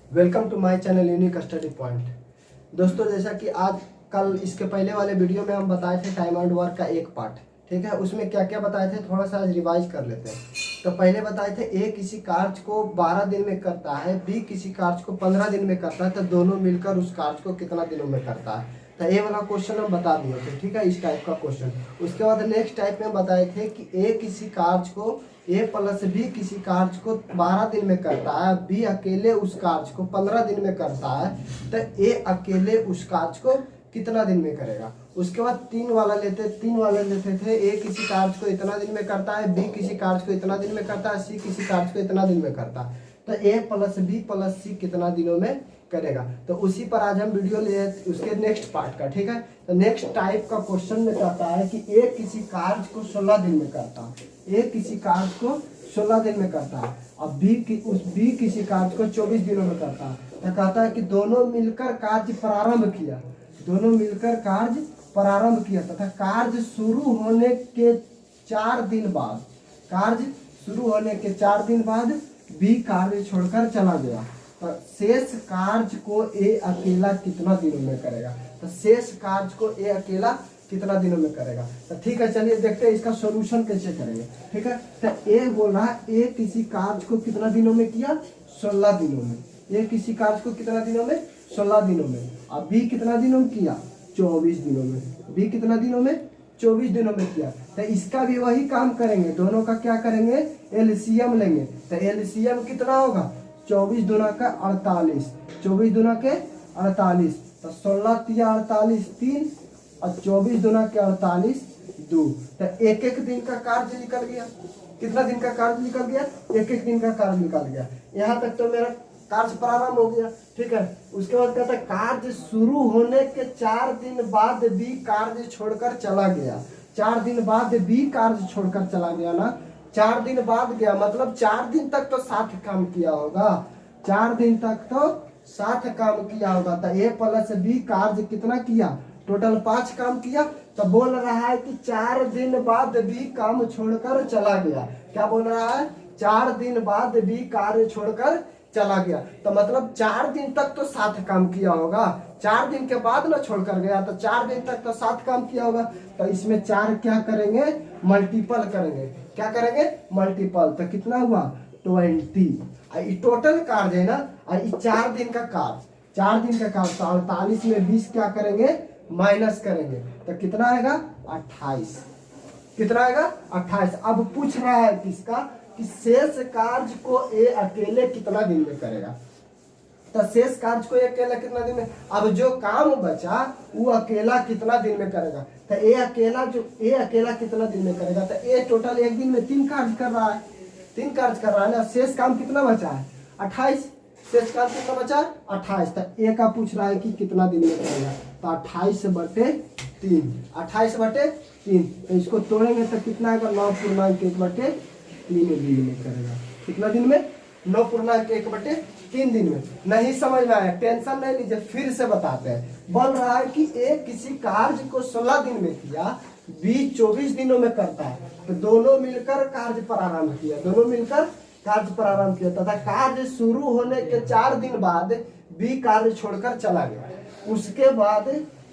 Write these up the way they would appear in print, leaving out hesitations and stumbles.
Welcome to my channel unique study point. दोस्तों, जैसा कि आज कल इसके पहले वाले वीडियो में हम बताए थे टाइम एंड वर्क का एक पार्ट, ठीक है। उसमें क्या क्या बताए थे थोड़ा सा आज रिवाइज कर लेते हैं। तो पहले बताए थे ए किसी कार्य को 12 दिन में करता है, बी किसी कार्य को 15 दिन में करता है, तो दोनों मिलकर उस कार्य को कितना दिनों में करता है। तो ए वाला क्वेश्चन हम बता दिए थे, ठीक है, इस टाइप का क्वेश्चन। उसके बाद नेक्स्ट टाइप में बताए थे कि ए किसी कार्य को ए प्लस बी किसी कार्य को 12 दिन में करता है, बी अकेले उस कार्य को 15 दिन में करता है, तो ए अकेले उस कार्य को कितना दिन में करेगा। उसके बाद तीन वाला लेते थे। ए किसी कार्य को इतना दिन में करता है, बी किसी कार्य को इतना दिन में करता है, सी किसी कार्य को इतना दिन में करता है, तो ए प्लस बी प्लस सी कितना दिनों में करेगा। तो उसी पर आज हम वीडियो ले उसके नेक्स्ट पार्ट का, ठीक है। तो नेक्स्ट टाइप का क्वेश्चन में कहता है कि ए किसी कार्य को 16 दिन में करता है, ए किसी कार्य को 16 दिन में करता है, अब बी किसी कार्य को 24 दिनों में करता है। तो कहता है कि दोनों मिलकर कार्य प्रारंभ किया तथा कार्य शुरू होने के 4 दिन बाद बी कार्य छोड़कर चला गया, तो शेष कार्य को ए अकेला कितना दिनों में करेगा। तो शेष कार्य को ए अकेला कितना दिनों में करेगा। तो ठीक है, चलिए देखते हैं इसका सॉल्यूशन कैसे करेंगे, ठीक है। तो ए बोल रहा है ए किसी कार्य को कितना दिनों में किया, 16 दिनों में। ए किसी कार्य को कितना दिनों में, 16 दिनों में। अब बी कितना दिनों में किया, 24 दिनों में। बी कितना दिनों में, 24 दिनों में किया। तो इसका भी वही काम करेंगे, दोनों का क्या करेंगे, एलसीएम लेंगे। तो एलसीएम कितना होगा, 24 दूना का 48, 24 दूना के 48, तो 16 तिया 48 3 और 24 दूना के 48 2। तो एक एक दिन का कार्य निकल गया। कितना दिन का कार्य निकल गया, एक एक दिन का कार्य निकल गया। यहाँ तक तो मेरा कार्य प्रारंभ हो गया, ठीक है। उसके बाद कहता है कार्य शुरू होने के 4 दिन बाद बी कार्य छोड़कर चला गया। 4 दिन बाद बी कार्य छोड़कर चला गया ना, 4 दिन बाद गया मतलब 4 दिन तक तो साथ काम किया होगा, 4 दिन तक तो साथ काम किया होगा। तो ए प्लस बी कार्य कितना किया, टोटल 5 काम किया। तो बोल रहा है कि 4 दिन बाद बी काम छोड़कर चला गया। क्या बोल रहा है, 4 दिन बाद बी कार्य छोड़कर चला गया। तो मतलब 4 दिन तक तो साथ काम किया होगा, 4 दिन के बाद ना छोड़कर गया, तो 4 दिन तक तो साथ काम किया होगा। तो इसमें 4 क्या करेंगे, मल्टीपल करेंगे। क्या करेंगे, मल्टीपल। तो कितना हुआ, 20। टोटल कार्य है ना, 4 दिन का कार्य, 4 दिन का कार्य। तो 48 में 20 क्या करेंगे, माइनस करेंगे। तो कितना आएगा, 28। कितना आएगा, 28। अब पूछ रहा है किसका, कि शेष कार्य को ए अकेले कितना दिन में करेगा। तो शेष कार्य को अकेला कितना दिन में, अब जो काम बचा वो अकेला कितना दिन में करेगा। तो ए अकेला कितना दिन में करेगा। तो ए टोटल एक दिन में 3 कार्य कर रहा है, 3 कार्य कर रहा है ना। शेष काम कितना बचा है, 28। शेष काम कितना बचा, 28। तो ए का पूछ रहा है कि कितना दिन में करेगा। तो 28/3, 28/3। तो इसको तोड़ेंगे तो कितना आएगा, 9.1/3 दिन में करेगा। कितना दिन में, 9.1/3 दिन में। नहीं समझ में आया, टेंशन नहीं लीजिए, फिर से बताते हैं। बोल रहा है कि ए किसी कार्य को 16 दिन में किया, बी 24 दिनों में करता है, तो दोनों मिलकर कार्य प्रारंभ किया तथा कार्य शुरू होने के 4 दिन बाद बी कार्य छोड़कर चला गया। उसके बाद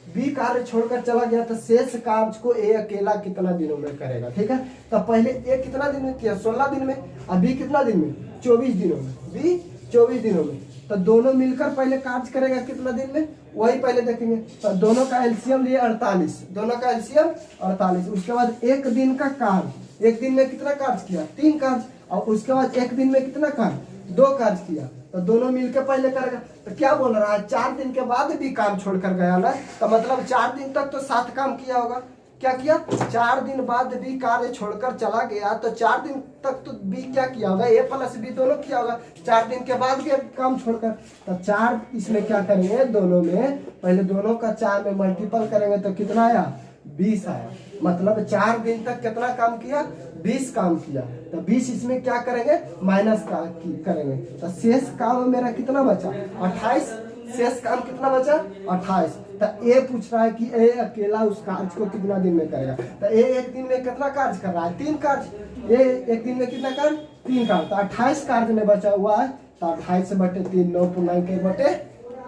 बी कार्य छोड़कर चला गया, तो शेष कार्य को ए अकेला कितना दिनों में करेगा, ठीक है। तो पहले ए कितना दिन में किया, 16 दिन में, और बी कितना दिन में, 24 दिनों में। बी 24 दिनों में। तो दोनों मिलकर पहले कार्य करेगा कितना दिन में, वही पहले देखेंगे। तो दोनों का एलसीएम लिए 48, दोनों का एलसीएम 48। उसके बाद एक दिन का कार्य, एक दिन में कितना कार्य किया, 3 कार्य। और उसके बाद एक दिन में कितना कार्य, 2 कार्य किया। तो दोनों मिलकर पहले करेगा। तो क्या बोल रहा है, 4 दिन के बाद भी काम छोड़कर गया ना, तो मतलब 4 दिन तक तो साथ काम किया होगा। क्या किया, 4 दिन बाद भी कार्य छोड़कर चला गया, तो 4 दिन तक तो बी क्या किया होगा, ए प्लस बी दोनों किया होगा। 4 दिन के बाद भी काम छोड़कर, तो 4 इसमें क्या करेंगे, दोनों में पहले दोनों का 4 में मल्टीपल करेंगे तो कितना आया, 20 आया। मतलब 4 दिन तक कितना काम किया, 20 काम किया। तो 20 इसमें क्या करेंगे, माइनस का करेंगे। तो शेष काम मेरा कितना बचा, 28। शेष काम कितना बचा, 28। तो ए पूछ रहा है कि ए अकेला उस कार्य को कितना दिन में करेगा। तो ए एक दिन में कितना कार्य कर रहा है, 3 कार्य। ए एक दिन में कितना कार्य, 3 कार्य। तो 28 कार्य में बचा हुआ है तो 28/3 9 पूर्णांक 1/3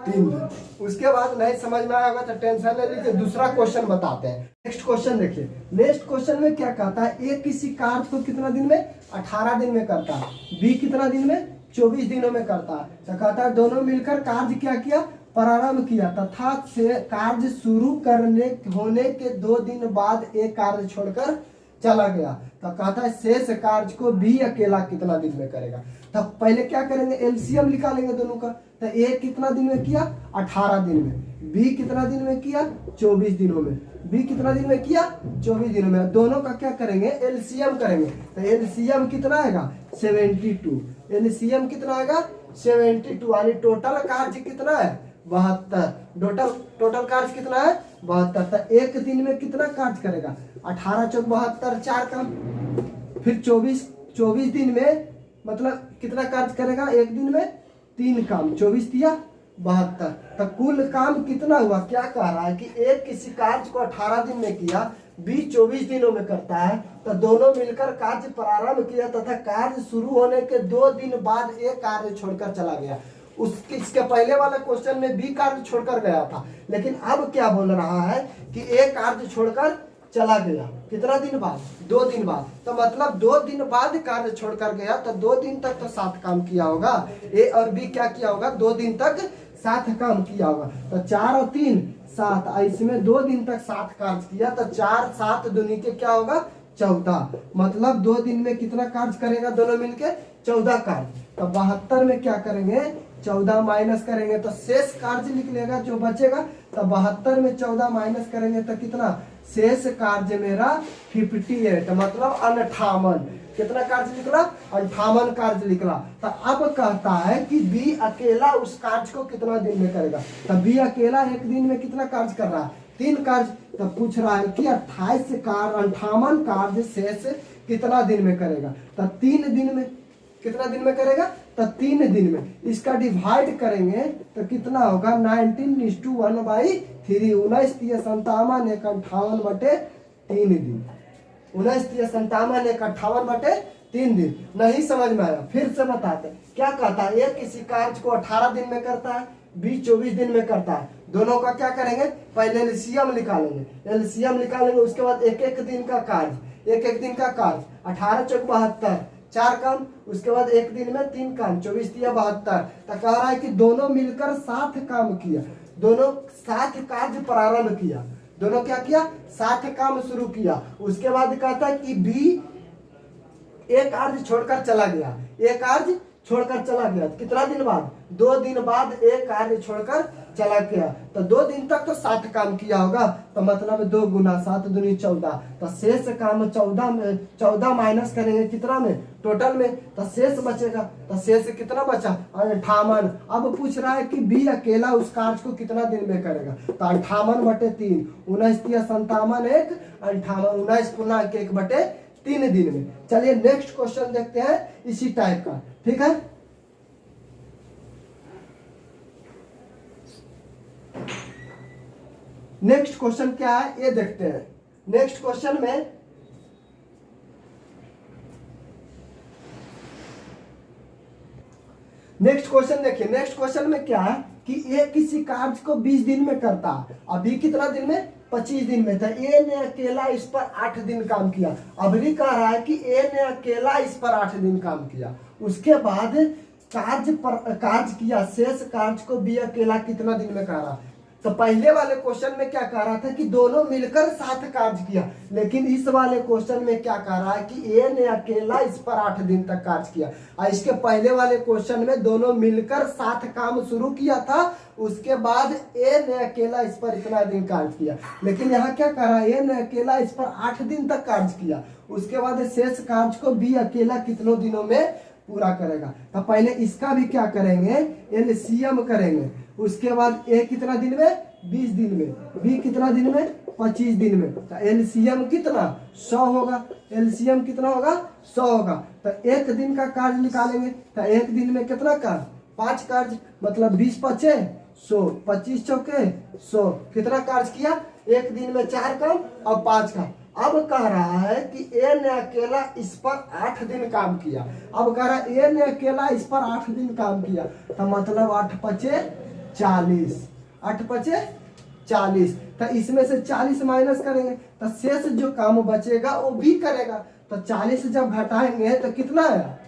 दिन। उसके बाद नहीं समझ में आएगा तो टेंशन ले लीजिए, दूसरा क्वेश्चन बताते हैं। नेक्स्ट क्वेश्चन देखिए, नेक्स्ट क्वेश्चन में क्या कहता है, ए किसी कार्य को कितना दिन में 18 दिन में करता है, बी कितना दिन में 24 दिनों में करता है। तो कहता है दोनों मिलकर कार्य क्या किया, प्रारंभ किया तथा से कार्य शुरू करने होने के 2 दिन बाद एक कार्य छोड़कर चला गया। तो कहता है शेष कार्य को बी अकेला कितना दिन में करेगा। तो पहले क्या करेंगे, एलसीएम निकालेंगे दोनों का। तो ए कितना दिन में किया, 18 दिन में, बी कितना दिन में किया, 24 दिनों में, बी कितना दिन में किया, 24 दिनों में। दोनों का क्या करेंगे, एलसीएम करेंगे। तो एलसीएम कितना आएगा, 72। एलसीएम कितना आएगा, 72, यानी टोटल कार्य कितना है, 72। टोटल कार्य कितना है, 72। तो एक दिन में कितना कार्य करेगा, 18 चौक 72, 4 काम। फिर 24 दिन में मतलब कितना कार्य करेगा, एक दिन में 3 काम, 24 दिया 72। तो कुल काम कितना हुआ, क्या कह रहा है कि एक किसी कार्य को 18 दिन में किया, बी 24 दिनों में करता है। तो दोनों मिलकर कार्य प्रारंभ किया तथा कार्य शुरू होने के 2 दिन बाद एक कार्य छोड़कर चला गया। इसके पहले वाले क्वेश्चन में बी कार्य छोड़कर गया था, लेकिन अब क्या बोल रहा है कि एक कार्य छोड़कर चला गया, कितना दिन बाद, 2 दिन बाद। तो मतलब 2 दिन बाद कार्य छोड़कर गया, तो 2 दिन तक तो 7 काम किया होगा। ए और बी क्या किया होगा, 2 दिन तक 7 काम किया होगा। तो 4 और 3 7, इसमें 2 दिन तक 7 कार्य किया। तो 4 7 दूनी के क्या होगा, 14। मतलब 2 दिन में कितना कार्य करेगा, दोनों मिलके 14 कार्य। तो 72 में क्या करेंगे, 14 माइनस करेंगे तो शेष कार्य निकलेगा जो बचेगा। तो 72 में 14 माइनस करेंगे तो कितना, शेष कार्य मेरा 58, मतलब 58। कितना कार्य निकला, 58 कार्य निकला। तो अब कहता है कि बी अकेला उस कार्य को कितना दिन में करेगा। तो बी अकेला एक दिन में कितना कार्य कर रहा है, 3 कार्य। तो पूछ रहा है कि 58 कार्य शेष कितना दिन में करेगा। तो 3 दिन में, कितना दिन में करेगा, तो 3 दिन में। इसका डिवाइड करेंगे तो कितना होगा, 19:1/3। 19 3 57 1 58/3 दिन। 19 3 57 1 58/3 दिन। नहीं समझ में आया, फिर से बताते क्या कहता है, एक किसी कार्य को 18 दिन में करता है, बी 24 दिन में करता है। दोनों का क्या करेंगे, पहले एलसीएम निकालेंगे। एलसीएम निकालेंगे, उसके बाद एक एक दिन का कार्य, एक एक दिन का कार्य। 18 चौक 72, 4 काम। उसके बाद एक दिन में 3 काम, 24 दिया 72। तो कह रहा है कि दोनों मिलकर 7 काम किया, दोनों 7 कार्य प्रारंभ किया। दोनों क्या किया, 7 काम शुरू किया। उसके बाद कहता है कि बी एक कार्य छोड़कर चला गया, एक कार्य छोड़कर चला गया। कितना दिन बाद, 2 दिन बाद एक कार्य छोड़कर चला गया। तो 2 दिन तक तो 7 काम किया होगा। तो मतलब 2 गुना 7 दूनी 14। तो शेष काम 14 में 14 माइनस करेंगे कितना में, टोटल में। तो शेष बचेगा। तो शेष कितना बचा, 58। अब पूछ रहा है कि बी अकेला उस कार्य को कितना दिन में करेगा। तो 58/3, 19 3 57 1 58, 19 पूर्णांक 1/3 दिन में। चलिए नेक्स्ट क्वेश्चन देखते हैं इसी टाइप का, ठीक है। नेक्स्ट क्वेश्चन क्या है ये देखते हैं। नेक्स्ट क्वेश्चन में नेक्स्ट क्वेश्चन देखिए, नेक्स्ट क्वेश्चन में क्या है कि ए किसी कार्य को 20 दिन में करता है, अभी कितना दिन में, 25 दिन में था। ए ने अकेला इस पर 8 दिन काम किया। अभी कह रहा है कि ए ने अकेला इस पर 8 दिन काम किया। उसके बाद कार्य किया, शेष कार्य को बी अकेला कितना दिन में कर रहा। तो पहले वाले क्वेश्चन में क्या कह रहा था कि दोनों मिलकर 7 कार्य किया, लेकिन इस वाले क्वेश्चन में क्या कह रहा है कि ए ने अकेला इस पर 8 दिन तक कार्य किया। और इसके पहले वाले क्वेश्चन में दोनों मिलकर 7 काम शुरू किया था, उसके बाद ए ने अकेला इस पर इतना दिन कार्य किया। लेकिन यहाँ क्या कह रहा है, ए ने अकेला इस पर 8 दिन तक कार्य किया। उसके बाद शेष कार्य को बी अकेला कितनों दिनों में पूरा करेगा। तो पहले इसका भी क्या करेंगे, एलसीएम करेंगे। उसके बाद ए कितना दिन में, 20 दिन में, बी कितना दिन में, 25 दिन में। तो एलसीएम कितना, 100 होगा। एलसीएम कितना होगा, 100 होगा। तो एक दिन का कार्य निकालेंगे। तो एक दिन में कितना कार्य, 5 कार्य, मतलब 20 5 100, 25 चौके 100। कितना कार्य किया, एक दिन में 4 काम और 5 काम। अब कह रहा है कि ए ने अकेला इस पर 8 दिन काम किया। अब कह रहा है ए ने अकेला इस पर 8 दिन काम किया, तो मतलब 8 पचे 40, 8 पचे 40, तो इसमें से 40 माइनस करेंगे तो शेष जो काम बचेगा वो भी करेगा। तो 40 जब घटाएंगे तो कितना आया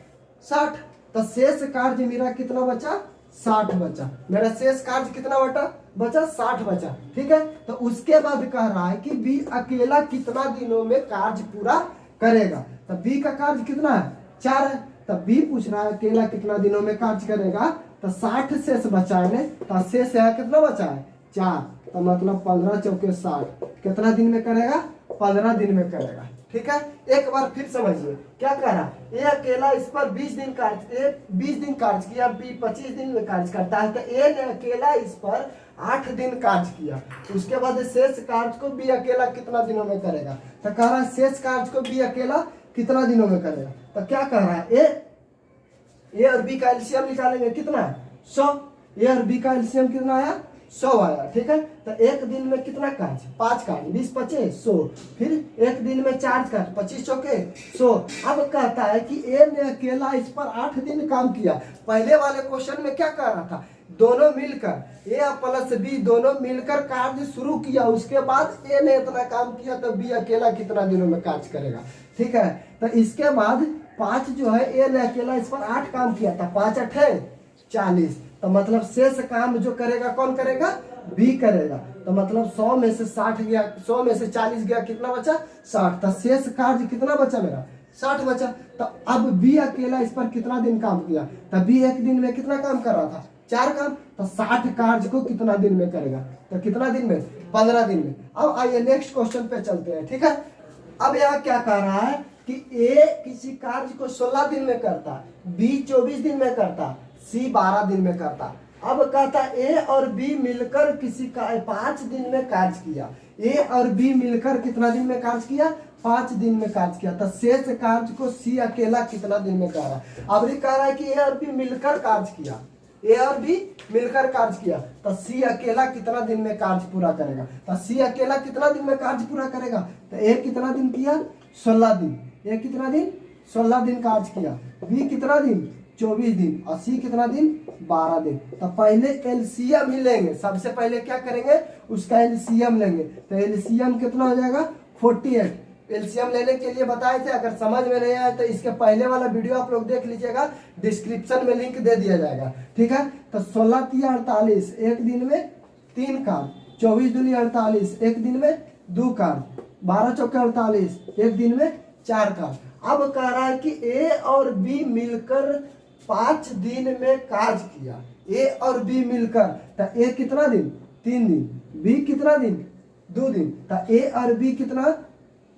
60, तो शेष कार्य मेरा कितना बचा 60 बचा। मेरा शेष कार्य कितना बचा 60 बचा। ठीक है, तो उसके बाद कह रहा है कि बी अकेला कितना दिनों में कार्य पूरा करेगा। तो बी का कार्य कितना है 4 है, तो बी पूछ रहा है अकेला कितना दिनों में कार्य करेगा। तो 60 शेष बचा है, तो शेष यहाँ कितना बचा है 4, तो मतलब 15 चौके 60 कितना दिन में करेगा 15 दिन में करेगा। ठीक है, एक बार फिर समझिए क्या कह रहा है, ए अकेला इस पर 20 दिन कार्य 20 दिन कार्य किया, बी 25 दिन में कार्य करता है, तो ए ने अकेला इस पर 8 दिन कार्य किया। उसके बाद शेष कार्य को बी अकेला कितना दिनों में करेगा। तो कह रहा है शेष कार्य को बी अकेला कितना दिनों में करेगा। तो क्या कह रहा है ए और बी का एलसीएम निकालेंगे, कितना है 100। ए और बी का एलसीएम कितना आया 100 आया। ठीक है, तो एक दिन में कितना कार्य 5 कार्य 20 पचे 100, फिर एक दिन में 4 कार्य 25 चौके 100। अब कहता है कि ए ने अकेला इस पर 8 दिन काम किया। पहले वाले क्वेश्चन में क्या कह रहा था, दोनों मिलकर ए प्लस बी दोनों मिलकर कार्य शुरू किया, उसके बाद ए ने इतना काम किया तो बी अकेला कितना दिनों में कार्य करेगा। ठीक है, तो इसके बाद 5 जो है ए ने अकेला इस पर 8 काम किया था, 5 8 40, तो मतलब शेष काम जो करेगा कौन करेगा बी करेगा। तो मतलब 100 में से 60 गया, 100 में से 40 गया, कितना बचा 60, तो शेष कार्य कितना बचा मेरा 60 बचा। तो अब बी अकेला इस पर कितना दिन काम किया, तो बी एक दिन में कितना काम कर रहा था 4 काम, तो 60 कार्य को कितना दिन में करेगा, तो कितना दिन में 15 दिन में। अब आइए नेक्स्ट क्वेश्चन पे चलते हैं। ठीक है, अब यहाँ क्या कह रहा है कि ए किसी कार्य को 16 दिन में करता, बी 24 दिन में करता, सी 12 दिन में करता। अब कहता ए और बी मिलकर किसी का 5 दिन में कार्य किया। ए और बी मिलकर कितना दिन में कार्य किया 5 दिन में कार्य किया, तो शेष कार्य को सी अकेला कितना दिन में कर रहा है। अब ये कह रहा है कि ए और बी मिलकर कार्य किया, ए और बी मिलकर कार्य किया, तो सी अकेला कितना दिन में कार्य पूरा करेगा। तो सी अकेला कितना दिन में कार्य पूरा करेगा, तो ए कितना दिन किया 16 दिन, ए कितना दिन 16 दिन कार्य किया, बी कितना दिन 24 दिन, और सी कितना दिन 12 दिन। तो पहले एलसीएम ही लेंगे, सबसे पहले क्या करेंगे उसका एलसीएम लेंगे। तो एलसीएम कितना हो जाएगा 48। एलसीएम लेने के लिए बताए थे, अगर समझ में नहीं आया तो इसके पहले वाला वीडियो आप लोग देख लीजिएगा, डिस्क्रिप्शन में लिंक दे दिया जाएगा। ठीक है, तो 16 3 48 एक दिन में 3 कार्य, 24 दूनी 48 एक दिन में 2 कार्य, 12 चौके 48 एक दिन में 4 कार्य। अब कह रहा है कि ए और बी मिलकर 5 दिन में कार्य किया, ए और बी मिलकर, तो ए कितना दिन 3 दिन, बी कितना दिन 2 दिन, तो ए और बी कितना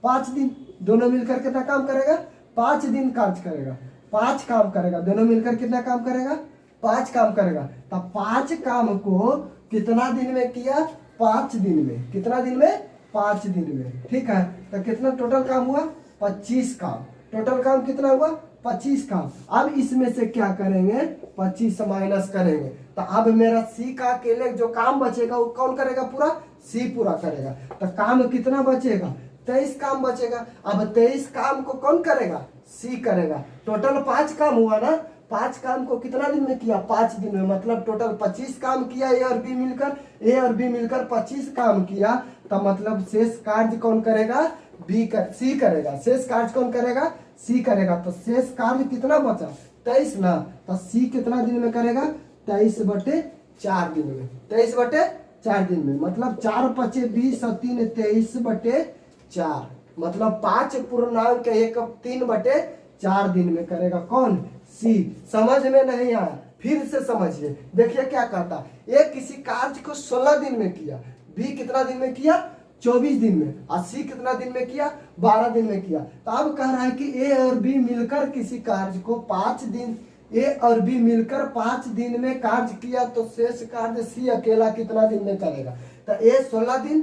5 दिन, दोनों मिलकर कितना काम करेगा 5 दिन कार्य करेगा, 5 काम करेगा, दोनों मिलकर कितना काम करेगा 5 काम करेगा। तो 5 काम को कितना दिन में किया 5 दिन में, कितना दिन में 5 दिन में। ठीक है, तो कितना टोटल काम हुआ 25 काम, टोटल काम कितना हुआ 25 काम। अब इसमें से क्या करेंगे 25 से माइनस करेंगे, तो अब मेरा सी का अकेले जो काम बचेगा वो कौन करेगा पूरा सी पूरा करेगा। तो काम कितना बचेगा 23 काम बचेगा। अब 23 काम को कौन करेगा सी करेगा। टोटल 5 काम हुआ ना, 5 काम को कितना दिन में किया 5 दिन में, मतलब टोटल 25 काम किया ए और बी मिलकर 25 काम किया। तो मतलब शेष कार्य कौन करेगा सी करेगा, शेष कार्य कौन करेगा सी करेगा। तो शेष कार्य कितना बचा 23 ना, तो सी कितना दिन में करेगा 23/4 दिन में, 23/4 दिन में, मतलब 4 5 20 और 3 23/4, मतलब 5 पूर्णांक 1 3/4 दिन में करेगा कौन सी। समझ में नहीं आया फिर से समझिए, देखिए क्या कहता, ए किसी कार्य को 16 दिन में किया, बी कितना दिन में किया 24 दिन में, और सी कितना दिन में किया 12 दिन में किया। तो अब कह रहा है कि ए और बी मिलकर किसी कार्य को 5 दिन, ए और बी मिलकर 5 दिन में कार्य किया, तो शेष कार्य सी अकेला कितना दिन में करेगा। तो ए 16 दिन,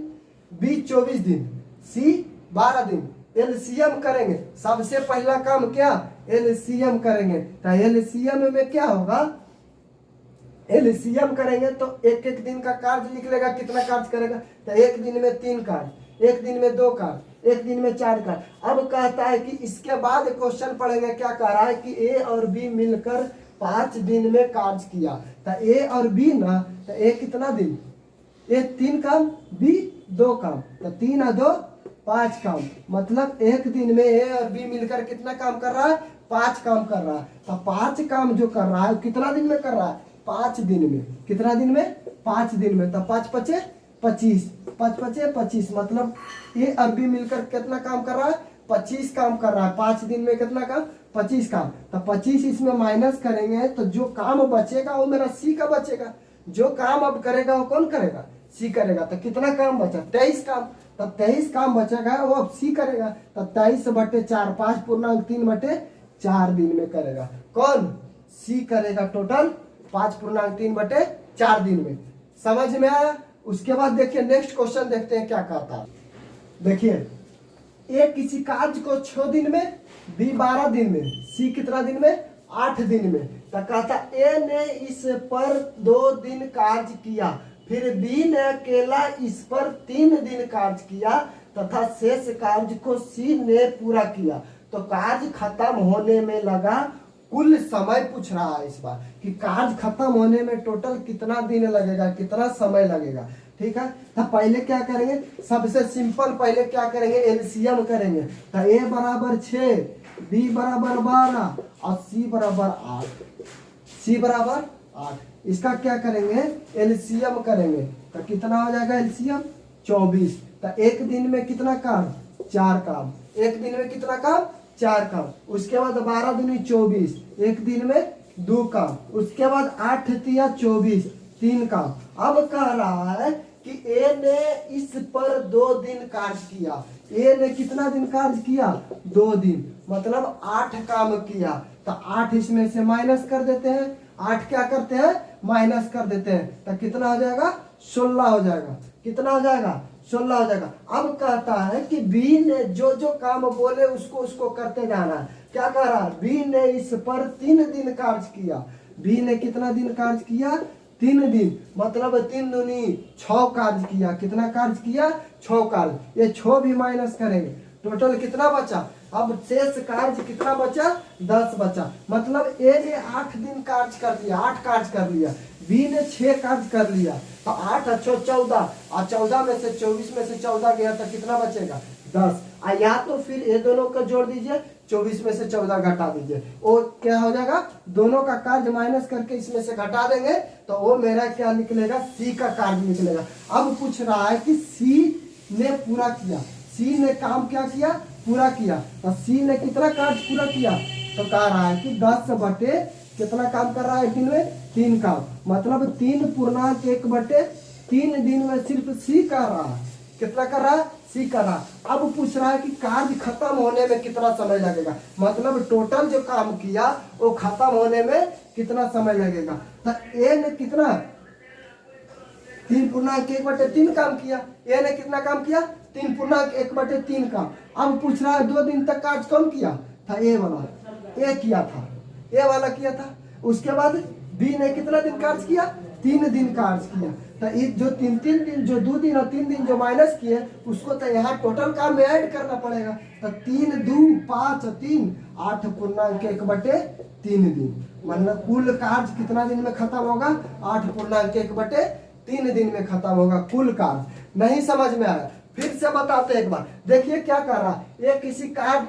बी 24 दिन, सी 12 दिन। एलसीएम करेंगे, सबसे पहला काम क्या एलसीएम करेंगे। तो एलसीएम में क्या होगा, एलसीएम करेंगे तो एक दिन का कार्य निकलेगा, कितना कार्य करेगा। तो एक दिन में 3 कार्य, एक दिन में 2 कार्य, एक दिन में 4 कार्य। अब कहता है कि इसके बाद क्वेश्चन पढ़ेंगे, क्या कह रहा है कि ए और बी मिलकर 5 दिन में कार्य किया। तो ए और बी ना, तो ए कितना दिन, ए 3 काम, बी 2 काम, तो 3 और 2 5 काम। मतलब एक दिन में ए और बी मिलकर कितना काम कर रहा है, 5 काम कर रहा है। तो 5 काम जो कर रहा है कितना दिन में कर रहा है, 5 दिन में। कितना दिन में, 5 दिन में। तो 5 पचे 25, 5 पचे 25, मतलब ए और बी मिलकर कितना काम कर रहा है, 25 काम कर रहा है। 5 दिन में कितना काम, 25 काम। तो 25 इसमें माइनस करेंगे तो जो काम बचेगा वो मेरा सी का बचेगा। जो काम अब करेगा वो कौन करेगा, सी करेगा। तो कितना काम बचा, 23 काम। तब 23 काम बचेगा वो अब सी करेगा। तब 23/4, 5.3/4 दिन में करेगा। कौन, सी करेगा टोटल 5.3/4 दिन में। समझ में आया। उसके बाद देखिए नेक्स्ट क्वेश्चन देखते हैं क्या कहता है। देखिए ए किसी कार्य को 6 दिन में, बी 12 दिन में, सी कितना दिन में, 8 दिन में। तो कहता ए ने इस पर 2 दिन कार्य किया, फिर बी ने अकेला इस पर 3 दिन कार्य किया तथा शेष कार्य को सी ने पूरा किया। तो कार्य खत्म होने में लगा कुल समय पूछ रहा है इस बार कि कार्य खत्म होने में टोटल कितना दिन लगेगा, कितना समय लगेगा। ठीक है। तो पहले क्या करेंगे, सबसे सिंपल पहले क्या करेंगे, एलसीएम करेंगे। तो ए बराबर 6, बी बराबर 12 और सी बराबर 8। सी बराबर 8, इसका क्या करेंगे, एलसीएम करेंगे। तो कितना हो जाएगा एलसीएम, 24। तो एक दिन में कितना काम, 4 काम। एक दिन में कितना काम, 4 काम। उसके बाद 12 दूनी 24, एक दिन में 2 काम। उसके बाद 8 तिया 24, 3 काम। अब कह रहा है कि ए ने इस पर 2 दिन कार्य किया। ए ने कितना दिन कार्य किया, 2 दिन, मतलब 8 काम किया। तो 8 इसमें से माइनस कर देते हैं। 8 क्या करते हैं, माइनस कर देते हैं। तो कितना हो जाएगा, 16 हो जाएगा। कितना हो जाएगा, 16 हो जाएगा। अब कहता है कि बी ने जो जो काम बोले उसको उसको करते जाना है। क्या कह रहा है, बी ने इस पर 3 दिन कार्य किया। बी ने कितना दिन कार्य किया, 3 दिन, मतलब 3 दूनी 6 कार्य किया। कितना कार्य किया, 6 कार्य। ये 6 भी माइनस करेंगे, टोटल कितना बचा। अब शेष कार्य कितना बचा, 10 बचा। मतलब ए ने 8 दिन कार्य कर लिया, 8 कार्य कर लिया। बी ने 6 कार्य कर लिया। तो 8 अच्छो 14, और 14 में से 24 में से 14 गया तो कितना बचेगा, 10। या तो फिर ये दोनों का जोड़ दीजिए, 24 में से 14 घटा दीजिए। और क्या हो जाएगा, दोनों का कार्य माइनस करके इसमें से घटा देंगे तो वो मेरा क्या निकलेगा, सी का कार्य निकलेगा। अब पूछ रहा है कि सी ने पूरा किया, सी ने काम क्या किया, पूरा किया। तो सी ने कितना कार्य पूरा किया, तो कह रहा है कि 10 बटे कितना काम कर रहा है दिन में, 3 काम। मतलब 3.1/3 दिन में सिर्फ सी कर रहा है। कितना कर रहा है, सी कर रहा है। अब पूछ रहा है कि कार्य खत्म होने में कितना समय लगेगा, मतलब टोटल जो काम किया वो खत्म होने में कितना समय लगेगा। तो ए ने कितना, 3.1/3 काम किया। ए ने कितना काम किया, 3.1/3 काम। अब पूछ रहा है 2 दिन तक कार्य कौन किया था, ए वाला, ए किया था, ए वाला किया था। उसके बाद बी ने कितना दिन कार्य किया, 3 दिन कार्य किया। तो ये जो 3 दिन, जो 2 दिन और 3 दिन जो माइनस किए उसको तो यहाँ टोटल काम में ऐड करना पड़ेगा। तो 3 2 5 3 8.1/3 दिन, मतलब कुल कार्य कितना दिन में खत्म होगा, 8.1/3 दिन में खत्म होगा कुल कार्य। नहीं समझ में आया, फिर से बताते हैं एक बार। देखिए क्या कर रहा है, ये किसी कार्य,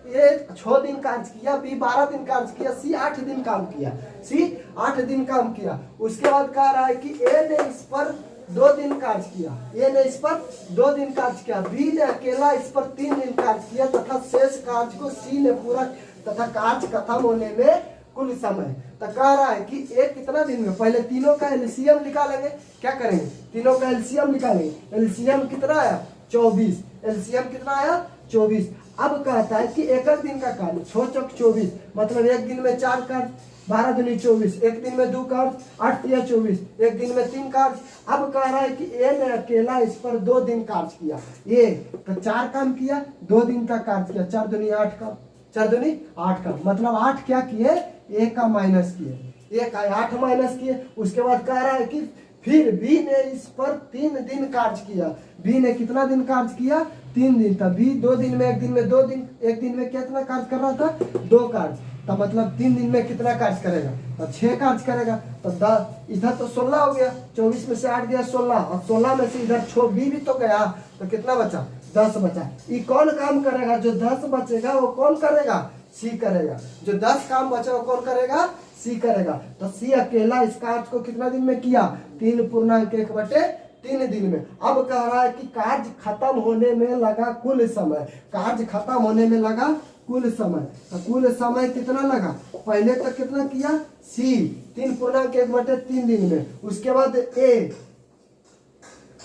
ये 6 दिन कार्य किया, बी 12 दिन कार्य किया, सी 8 दिन काम किया, सी 8 दिन काम किया। उसके बाद कह रहा है कि ए ने इस पर 2 दिन कार्य किया, ए ने इस पर 2 दिन कार्य किया, बी ने अकेला इस पर 3 दिन कार्य किया तथा शेष कार्य को सी ने पूरा, तथा कार्य खत्म होने में कुल समय। तो कह रहा है कि एक कितना दिन में, पहले तीनों का एलसीएम निकालेंगे। क्या करेंगे, तीनों का एलसीएम निकालेंगे। एलसीएम कितना आया, 24। एलसीएम कितना आया, 24। अब कहता है कि एक दिन का कार्य 6 चौक 24, मतलब एक दिन में 4 कार्य, 12 दूनी 24, एक दिन में 2 कार्य, 8 तिया 24, एक दिन में 3 कार्य। अब कह रहा है कि ए ने अकेला इस पर 2 दिन कार्य किया। ये तो 4 काम किया, 2 दिन का कार्य किया, 4 दूनी 8 काम, 4 दूनी 8 काम, मतलब 8 क्या किए, ए का माइनस किए, ए का 8 माइनस किए। उसके बाद कह रहा है कि फिर बी ने इस पर 3 दिन कार्य किया। बी ने कितना दिन कार्य किया, 3 दिन, तभी 2 दिन में, 1 दिन में 2 दिन, 1 दिन में कितना कार्य कर रहा था, 2 कार्य, तो मतलब 3 दिन में कितना कार्य करेगा, तो 6 कार्य करेगा। तो 10 इधर तो 16 हो गया, 24 में से 8 गया 16, और 16 में से इधर बी भी तो गया, तो कितना बचा, 10 बचा। ये कौन काम करेगा, जो 10 बचेगा वो कौन करेगा, सी करेगा। जो 10 काम बचा वो कौन करेगा, सी करेगा। तो सी अकेला इस कार्य को कितना दिन में किया, 3.1/3 दिन में। अब कह रहा है कि कार्य खत्म होने में लगा कुल समय, कार्य खत्म होने में लगा कुल समय, तो कुल समय कितना लगा, पहले तक कितना किया, सी 3.1/3 दिन में। उसके बाद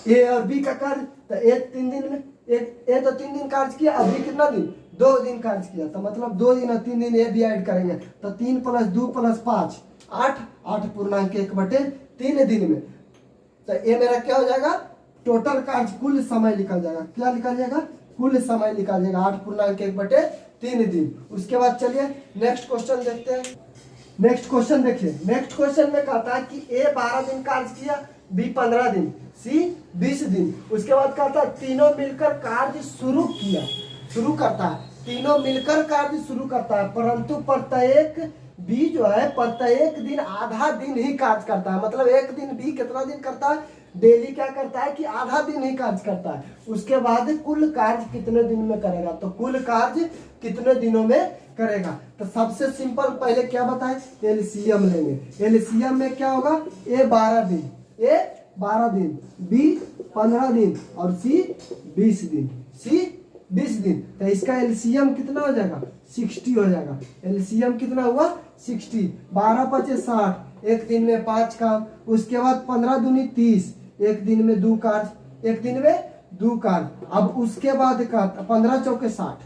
ए और बी का कार्य, तो ए 3 दिन में, ए तो 3 दिन कार्य किया, अभी कितना दिन, 2 दिन कार्य किया, तो मतलब 2 दिन और 3 दिन ए भी ऐड करेंगे, तो 3 + 2 + 5 8, 8.1/3 दिन में। तो ये मेरा क्या हो जाएगा, टोटल कार्य कुल समय निकल जाएगा, क्या निकल जाएगा, कुल समय निकल जाएगा 8.1/3 दिन। उसके बाद चलिए नेक्स्ट क्वेश्चन देखते हैं। नेक्स्ट क्वेश्चन देखिए, नेक्स्ट क्वेश्चन में कहता है कि ए 12 दिन कार्य किया, बी 15 दिन, सी 20 दिन। उसके बाद कहता है तीनों मिलकर कार्य शुरू किया, शुरू करता है, तीनों मिलकर कार्य शुरू करता है, परंतु प्रत्येक बी जो है प्रत्येक दिन आधा दिन ही कार्य करता है। मतलब एक दिन बी कितना दिन करता है, डेली क्या करता है कि आधा दिन ही कार्य करता है। उसके बाद कुल कार्य कितने दिन में करेगा, तो कुल कार्य कितने दिनों में करेगा। तो सबसे सिंपल पहले क्या बताए, एलसीएम लेंगे। एलसीएम में क्या होगा, ए 12 दिन, ए 12 दिन, बी 15 दिन और सी 20 दिन, सी 20 दिन। तो इसका एलसीएम कितना हो जाएगा, 60 हो जाएगा। एलसीएम कितना हुआ, 60, 12 × 5 = 60, एक दिन में 5 काम। उसके बाद 15 दूनी 30, एक दिन में 2 कार्य, एक दिन में 2 कार्य। अब उसके बाद का 15 × 4 = 60,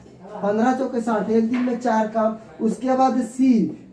15 × 4 = 60, एक दिन में 4 काम। उसके बाद सी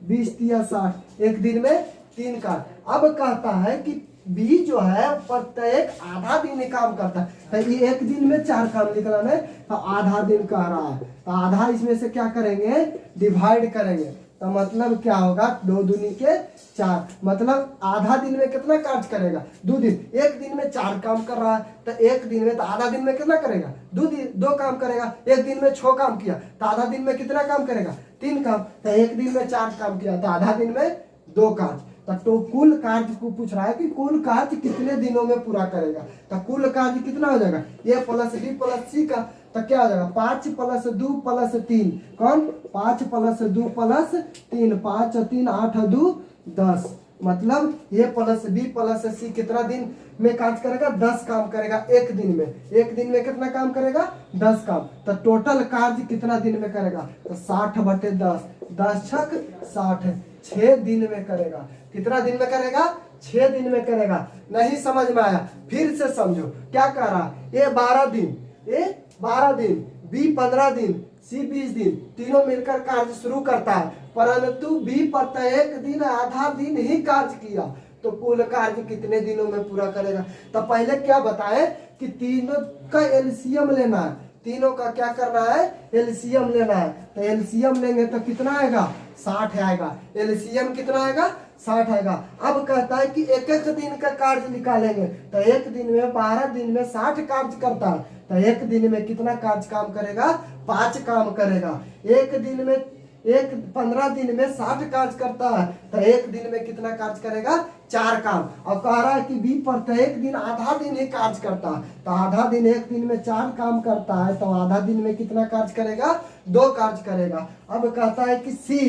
20 × 3 = 60, एक दिन में 3 कार्य। अब कहता है कि बी जो है प्रत्येक आधा दिन ही काम करता है, तो ये एक दिन में 4 काम निकला है, तो आधा दिन कह रहा है, तो आधा इसमें से क्या करेंगे, डिवाइड करेंगे। तो मतलब क्या होगा, 2 दूनी के 4, मतलब आधा दिन में कितना कार्य करेगा, 2 दिन। एक दिन में 4 काम कर रहा है, तो एक दिन में, तो आधा दिन में कितना करेगा, 2 काम करेगा। एक दिन में 6 काम किया, तो आधा दिन में कितना काम करेगा, 3 काम। तो एक दिन में 4 काम किया, तो आधा दिन में 2 कार्य। तो कुल कार्य को पूछ रहा है कि कुल कार्य कितने दिनों में पूरा करेगा। तो कुल कार्य कितना हो जाएगा, ए + बी + सी का, तो क्या हो जाएगा, 5 + 2 + 3, कौन, 5 + 2 + 3, 5 और 3 8 और 2 10। मतलब ए + बी + सी कितना दिन में कार्य करेगा, 10 काम करेगा एक दिन में। एक दिन में कितना काम करेगा, 10 काम। तो टोटल कार्य कितना दिन में करेगा, तो 60/10, 10 × 6 = 60, 6 दिन में करेगा। कितना दिन में करेगा, 6 दिन में करेगा। नहीं समझ में आया, फिर से समझो क्या कह रहा है, ए 12 दिन, ए 12 दिन, बी 15 दिन, सी 20 दिन, तीनों मिलकर कार्य शुरू करता है, परंतु बी प्रत्येक दिन आधा दिन ही कार्य किया, तो कुल कार्य कितने दिनों में पूरा करेगा। तो पहले क्या बताए कि तीनों का एलसीएम लेना है, तीनों का क्या करना है, एलसीएम लेना है। तो एलसीएम लेंगे तो कितना आएगा, 60 आएगा। एलसीएम कितना आएगा, 60 आएगा। अब कहता है कि एक एक दिन का कार्य निकालेंगे, तो एक दिन में 12 दिन में 60 कार्य करता है, तो एक दिन में कितना कार्य काम करेगा, 5 काम करेगा। एक दिन में 15 दिन में 60 कार्य करता है, तो एक दिन में कितना कार्य करेगा, 4 काम। अब कह रहा है कि बी प्रत्येक दिन आधा दिन ही कार्य करता है, तो आधा दिन, एक दिन में 4 काम करता है, तो आधा दिन में कितना कार्य करेगा, 2 कार्य करेगा। अब कहता है कि सी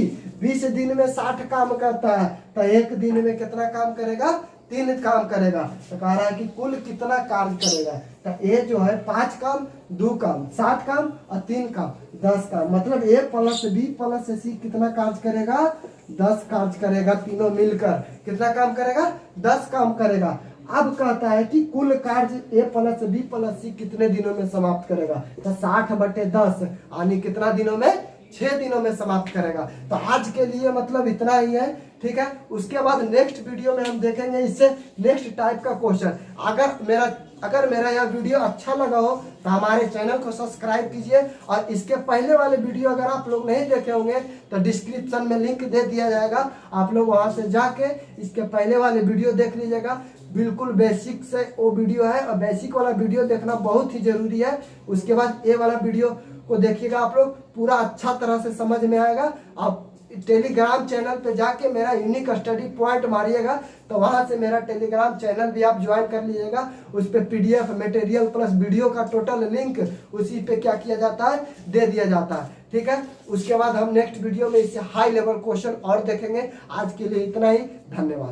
20 दिन में 60 काम करता है, तो एक दिन में कितना काम करेगा, 3 काम करेगा। तो कह रहा है कि कुल कितना कार्य करेगा, तो ए जो है 5 काम, 2 काम, 7 काम और 3 काम, 10 काम। मतलब ए + बी + सी कितना कार्य करेगा, 10 कार्य करेगा। तीनों मिलकर कितना काम करेगा, 10 काम करेगा। अब कहता है कि कुल कार्य ए + बी + सी कितने दिनों में समाप्त करेगा, तो 60/10 यानी कितना दिनों में, 6 दिनों में समाप्त करेगा। तो आज के लिए मतलब इतना ही है, ठीक है। उसके बाद नेक्स्ट वीडियो में हम देखेंगे इससे नेक्स्ट टाइप का क्वेश्चन। अगर मेरा यह वीडियो अच्छा लगा हो तो हमारे चैनल को सब्सक्राइब कीजिए, और इसके पहले वाले वीडियो अगर आप लोग नहीं देखे होंगे तो डिस्क्रिप्शन में लिंक दे दिया जाएगा, आप लोग वहां से जाके इसके पहले वाले वीडियो देख लीजिएगा। बिल्कुल बेसिक से वो वीडियो है, और बेसिक वाला वीडियो देखना बहुत ही जरूरी है। उसके बाद ये वाला वीडियो को देखिएगा, आप लोग पूरा अच्छा तरह से समझ में आएगा। आप टेलीग्राम चैनल पे जाके मेरा यूनिक स्टडी पॉइंट मारिएगा, तो वहां से मेरा टेलीग्राम चैनल भी आप ज्वाइन कर लीजिएगा। उस पे पीडीएफ मटेरियल प्लस वीडियो का टोटल लिंक उसी पे क्या किया जाता है, दे दिया जाता है। ठीक है, उसके बाद हम नेक्स्ट वीडियो में इससे हाई लेवल क्वेश्चन और देखेंगे। आज के लिए इतना ही, धन्यवाद।